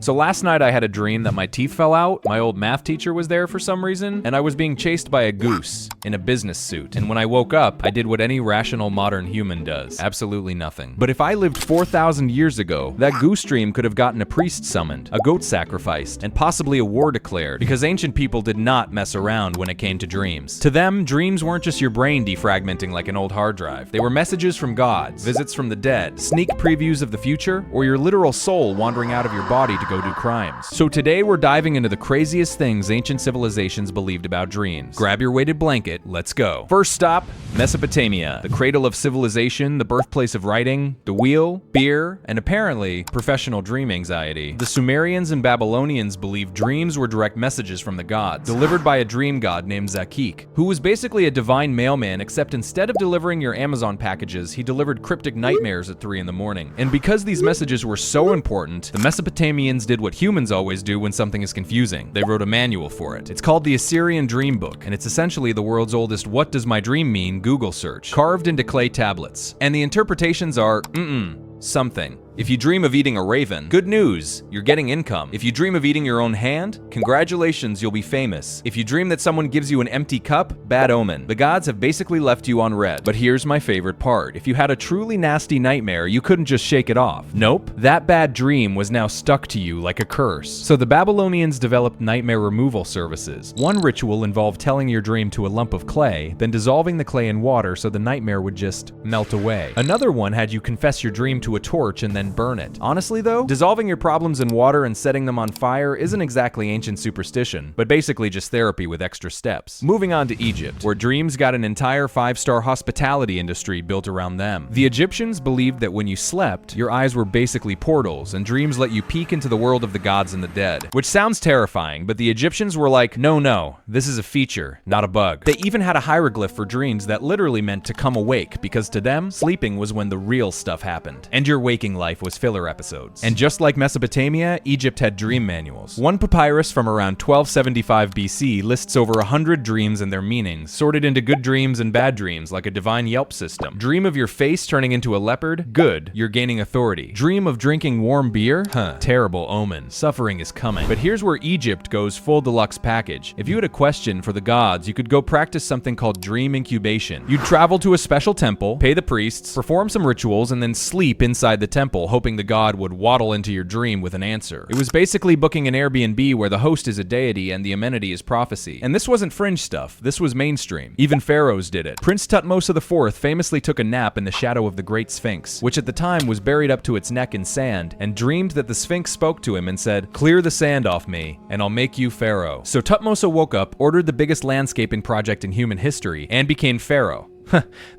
So last night I had a dream that my teeth fell out, my old math teacher was there for some reason, and I was being chased by a goose in a business suit. And when I woke up, I did what any rational modern human does. Absolutely nothing. But if I lived 4,000 years ago, that goose dream could have gotten a priest summoned, a goat sacrificed, and possibly a war declared, because ancient people did not mess around when it came to dreams. To them, dreams weren't just your brain defragmenting like an old hard drive. They were messages from gods, visits from the dead, sneak previews of the future, or your literal soul wandering out of your body to go do crimes. So today we're diving into the craziest things ancient civilizations believed about dreams. Grab your weighted blanket, let's go. First stop, Mesopotamia, the cradle of civilization, the birthplace of writing, the wheel, beer, and apparently professional dream anxiety. The Sumerians and Babylonians believed dreams were direct messages from the gods, delivered by a dream god named Zakik, who was basically a divine mailman, except instead of delivering your Amazon packages, he delivered cryptic nightmares at 3 in the morning. And because these messages were so important, the Mesopotamians did what humans always do when something is confusing. They wrote a manual for it. It's called the Assyrian Dream Book, and it's essentially the world's oldest "What does my dream mean?" Google search, carved into clay tablets. And the interpretations are, something. If you dream of eating a raven, good news, you're getting income. If you dream of eating your own hand, congratulations, you'll be famous. If you dream that someone gives you an empty cup, bad omen. The gods have basically left you on red. But here's my favorite part. If you had a truly nasty nightmare, you couldn't just shake it off. Nope, that bad dream was now stuck to you like a curse. So the Babylonians developed nightmare removal services. One ritual involved telling your dream to a lump of clay, then dissolving the clay in water so the nightmare would just melt away. Another one had you confess your dream to a torch and then burn it. Honestly though, dissolving your problems in water and setting them on fire isn't exactly ancient superstition, but basically just therapy with extra steps. Moving on to Egypt, where dreams got an entire 5-star hospitality industry built around them. The Egyptians believed that when you slept, your eyes were basically portals, and dreams let you peek into the world of the gods and the dead. Which sounds terrifying, but the Egyptians were like, no, this is a feature, not a bug. They even had a hieroglyph for dreams that literally meant to come awake, because to them, sleeping was when the real stuff happened, and your waking life was filler episodes. And just like Mesopotamia, Egypt had dream manuals. One papyrus from around 1275 BC lists over 100 dreams and their meanings, sorted into good dreams and bad dreams like a divine Yelp system. Dream of your face turning into a leopard? Good, you're gaining authority. Dream of drinking warm beer? Terrible omen. Suffering is coming. But here's where Egypt goes full deluxe package. If you had a question for the gods, you could go practice something called dream incubation. You'd travel to a special temple, pay the priests, perform some rituals, and then sleep inside the temple, hoping the god would waddle into your dream with an answer. It was basically booking an Airbnb where the host is a deity and the amenity is prophecy. And this wasn't fringe stuff, this was mainstream. Even pharaohs did it. Prince Thutmose IV famously took a nap in the shadow of the Great Sphinx, which at the time was buried up to its neck in sand, and dreamed that the Sphinx spoke to him and said, "Clear the sand off me, and I'll make you pharaoh." So Thutmose woke up, ordered the biggest landscaping project in human history, and became pharaoh.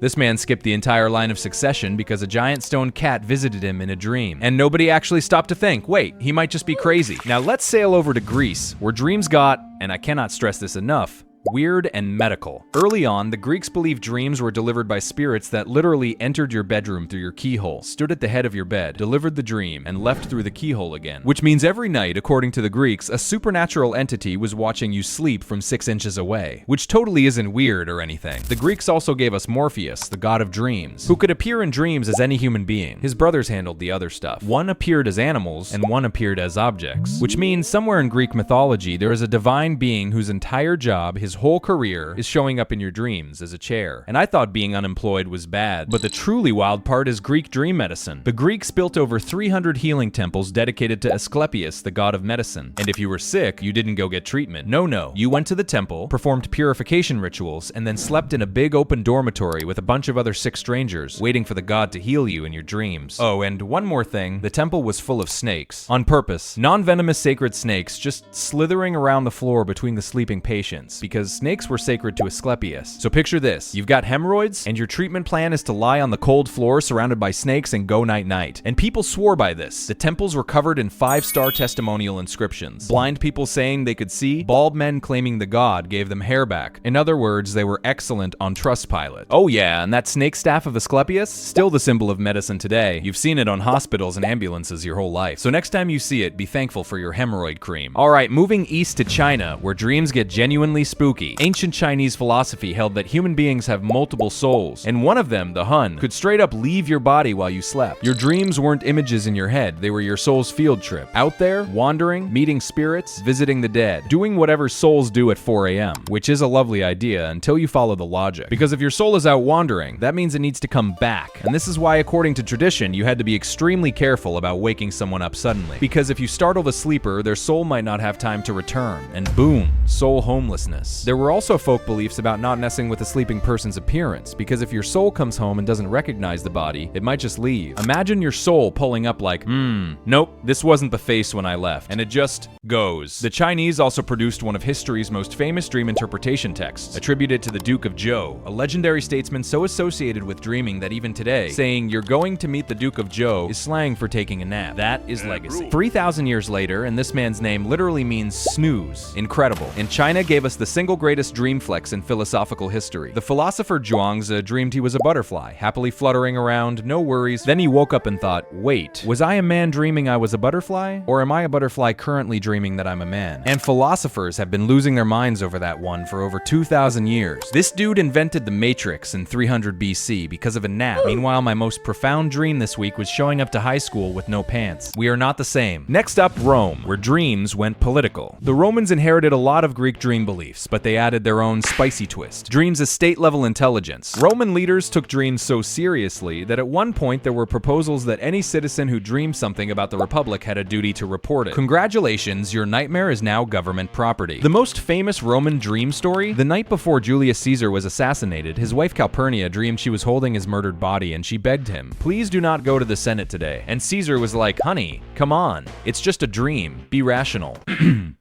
This man skipped the entire line of succession because a giant stone cat visited him in a dream. And nobody actually stopped to think, wait, he might just be crazy. Now let's sail over to Greece, where dreams got, and I cannot stress this enough, weird and medical. Early on, the Greeks believed dreams were delivered by spirits that literally entered your bedroom through your keyhole, stood at the head of your bed, delivered the dream, and left through the keyhole again. Which means every night, according to the Greeks, a supernatural entity was watching you sleep from 6 inches away. Which totally isn't weird or anything. The Greeks also gave us Morpheus, the god of dreams, who could appear in dreams as any human being. His brothers handled the other stuff. One appeared as animals, and one appeared as objects. Which means somewhere in Greek mythology, there is a divine being whose entire job, his whole career, is showing up in your dreams as a chair. And I thought being unemployed was bad, but the truly wild part is Greek dream medicine. The Greeks built over 300 healing temples dedicated to Asclepius, the god of medicine. And if you were sick, you didn't go get treatment. No, you went to the temple, performed purification rituals, and then slept in a big open dormitory with a bunch of other sick strangers, waiting for the god to heal you in your dreams. Oh, and one more thing, the temple was full of snakes. On purpose. Non-venomous sacred snakes just slithering around the floor between the sleeping patients, because snakes were sacred to Asclepius. So picture this, you've got hemorrhoids, and your treatment plan is to lie on the cold floor surrounded by snakes and go night-night. And people swore by this. The temples were covered in 5-star testimonial inscriptions. Blind people saying they could see, bald men claiming the god gave them hair back. In other words, they were excellent on Trustpilot. Oh yeah, and that snake staff of Asclepius? Still the symbol of medicine today. You've seen it on hospitals and ambulances your whole life. So next time you see it, be thankful for your hemorrhoid cream. Alright, moving east to China, where dreams get genuinely spooky spooky. Ancient Chinese philosophy held that human beings have multiple souls, and one of them, the Hun, could straight up leave your body while you slept. Your dreams weren't images in your head, they were your soul's field trip. Out there, wandering, meeting spirits, visiting the dead, doing whatever souls do at 4 a.m., which is a lovely idea until you follow the logic. Because if your soul is out wandering, that means it needs to come back. And this is why, according to tradition, you had to be extremely careful about waking someone up suddenly. Because if you startle the sleeper, their soul might not have time to return. And boom, soul homelessness. There were also folk beliefs about not messing with a sleeping person's appearance, because if your soul comes home and doesn't recognize the body, it might just leave. Imagine your soul pulling up like, nope, this wasn't the face when I left, and it just goes. The Chinese also produced one of history's most famous dream interpretation texts, attributed to the Duke of Zhou, a legendary statesman so associated with dreaming that even today, saying you're going to meet the Duke of Zhou is slang for taking a nap. That is legacy. 3,000 years later, and this man's name literally means snooze. Incredible. And China gave us the single greatest dream flex in philosophical history. The philosopher Zhuangzi dreamed he was a butterfly, happily fluttering around, no worries. Then he woke up and thought, wait, was I a man dreaming I was a butterfly? Or am I a butterfly currently dreaming that I'm a man? And philosophers have been losing their minds over that one for over 2,000 years. This dude invented the Matrix in 300 BC because of a nap. Meanwhile, my most profound dream this week was showing up to high school with no pants. We are not the same. Next up, Rome, where dreams went political. The Romans inherited a lot of Greek dream beliefs, but they added their own spicy twist. Dreams as state-level intelligence. Roman leaders took dreams so seriously that at one point there were proposals that any citizen who dreamed something about the Republic had a duty to report it. Congratulations, your nightmare is now government property. The most famous Roman dream story? The night before Julius Caesar was assassinated, his wife Calpurnia dreamed she was holding his murdered body and she begged him, please do not go to the Senate today. And Caesar was like, honey, come on, it's just a dream, be rational.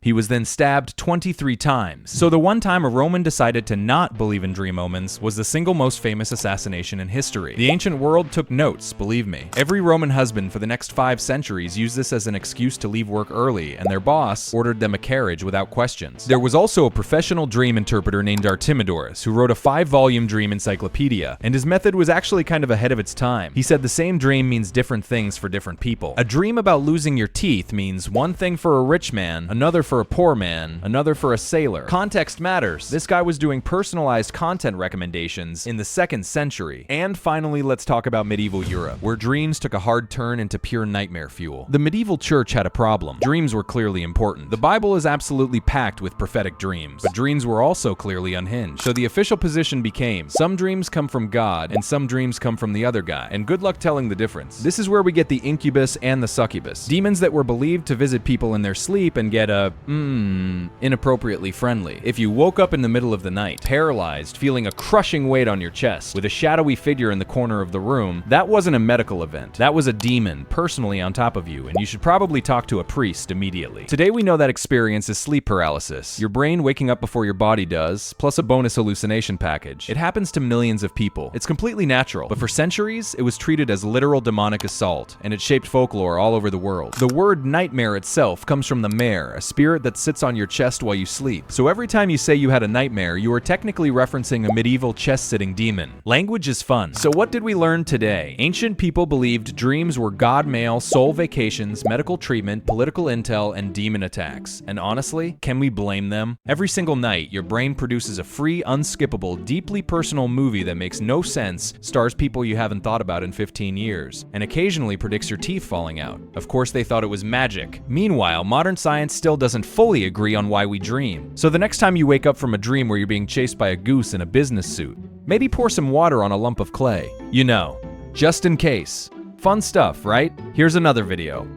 He was then stabbed 23 times. So the one time a Roman decided to not believe in dream omens was the single most famous assassination in history. The ancient world took notes, believe me. Every Roman husband for the next 5 centuries used this as an excuse to leave work early, and their boss ordered them a carriage without questions. There was also a professional dream interpreter named Artemidorus who wrote a 5-volume dream encyclopedia, and his method was actually kind of ahead of its time. He said the same dream means different things for different people. A dream about losing your teeth means one thing for a rich man, another for a poor man, another for a sailor. Context matters. This guy was doing personalized content recommendations in the 2nd century. And finally, let's talk about medieval Europe, where dreams took a hard turn into pure nightmare fuel. The medieval church had a problem. Dreams were clearly important. The Bible is absolutely packed with prophetic dreams, but dreams were also clearly unhinged. So the official position became, some dreams come from God, and some dreams come from the other guy, and good luck telling the difference. This is where we get the incubus and the succubus, demons that were believed to visit people in their sleep and get inappropriately friendly. If you woke up in the middle of the night, paralyzed, feeling a crushing weight on your chest, with a shadowy figure in the corner of the room, that wasn't a medical event. That was a demon personally on top of you, and you should probably talk to a priest immediately. Today we know that experience is sleep paralysis, your brain waking up before your body does, plus a bonus hallucination package. It happens to millions of people. It's completely natural, but for centuries, it was treated as literal demonic assault, and it shaped folklore all over the world. The word nightmare itself comes from the mare, a spirit that sits on your chest while you sleep. So every time you say you had a nightmare, you are technically referencing a medieval chest-sitting demon. Language is fun. So what did we learn today? Ancient people believed dreams were god mail, soul vacations, medical treatment, political intel, and demon attacks. And honestly, can we blame them? Every single night, your brain produces a free, unskippable, deeply personal movie that makes no sense, stars people you haven't thought about in 15 years, and occasionally predicts your teeth falling out. Of course, they thought it was magic. Meanwhile, modern science still doesn't fully agree on why we dream. So the next time you wake up from a dream where you're being chased by a goose in a business suit, maybe pour some water on a lump of clay. You know, just in case. Fun stuff, right? Here's another video.